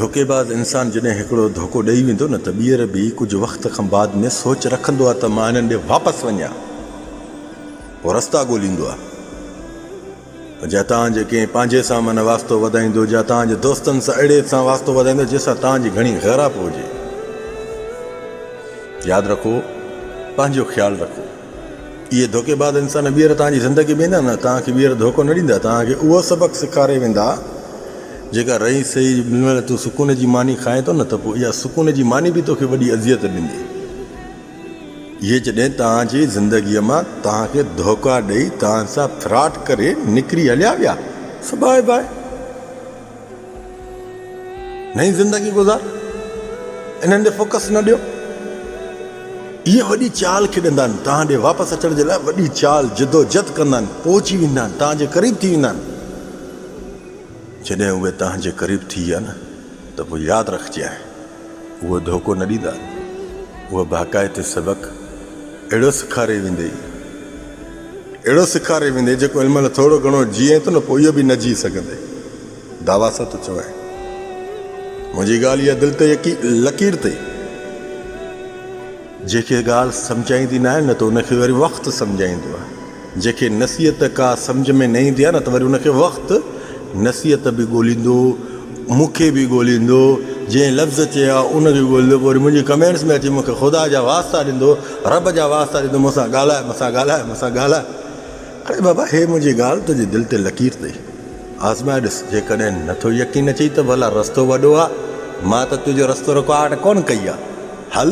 धोखेबाज़ इंसान जॾहिं हिकिड़ो धोखो ॾेई वेंदो न त ॿीहर बि कुझु वक़्त खां बाद में सोच रखंदो आहे त मां हिननि ॾे वापसि वञा, पोइ रस्ता ॻोल्हींदो आहे। जा तव्हांजे कंहिं पंहिंजे सां माना वास्तो वधाईंदो, या तव्हांजे दोस्तनि सां अहिड़े सां वास्तो वधाईंदो जंहिंसां तव्हांजी घणी ख़राब हुजे। यादि रखो, पंहिंजो ख़्यालु रखो। इहे धोखेबाज़ इंसान ॿीहर तव्हांजी ज़िंदगी में न तव्हांखे ॿीहर धोखो न ॾींदा, तव्हांखे उहो सबक़ु सेखारे वेंदा जेका रही सही महिल तूं सुकून जी मानी खाए थो न त पोइ इहा सुकून जी मानी बि तोखे वॾी अज़ियत ॾींदी। इहे जॾहिं तव्हांजी ज़िंदगीअ मां तव्हांखे धोखा ॾेई तव्हां सां फ्रॉड करे निकिरी हलिया विया, बाए बाए, नई ज़िंदगी गुज़ार, इन्हनि ॾे फोकस न ॾियो। इहे वॾी चाल खेॾंदा आहिनि, तव्हां ॾे वापसि अचण जे लाइ वॾी चाल जदोजहद कंदा आहिनि, पहुची वेंदा आहिनि, तव्हांजे क़रीब थी वेंदा आहिनि। जॾहिं उहे तव्हांजे क़रीब थी विया न त पोइ यादि रखिजांइ, उहो धोखो न ॾींदा, उहो बाक़ाइदे सबक़ु अहिड़ो सेखारे वेंदे जेको हिन महिल थोरो घणो जीए थो न पोइ इहो बि न जी सघंदे। दावा सां थो चवां, मुंहिंजी ॻाल्हि इहा दिलि ते लकीर ते, जंहिंखे ॻाल्हि सम्झाईंदी न आहे न त उनखे वरी वक़्तु सम्झाईंदो आहे, जंहिंखे नसीहत का सम्झ में न ईंदी आहे न त वरी उनखे वक़्तु नसीहत बि ॻोल्हींदो, मूंखे बि ॻोल्हींदो, जंहिं लफ़्ज़ चया उनखे ॻोल्हींदो, वरी मुंहिंजी कमेंट्स में अची मूंखे ख़ुदा जा वास्ता ॾींदो, रब जा वास्ता ॾींदो, मूंसां ॻाल्हाए। अरे बाबा, हे मुंहिंजी ॻाल्हि तुंहिंजी दिलि ते लकीर अथई, आज़माए ॾिस। जेकॾहिं नथो यकीन अचई त भला रस्तो वॾो आहे, मां त तुंहिंजो रस्तो रुकावट कोन कई आहे, हल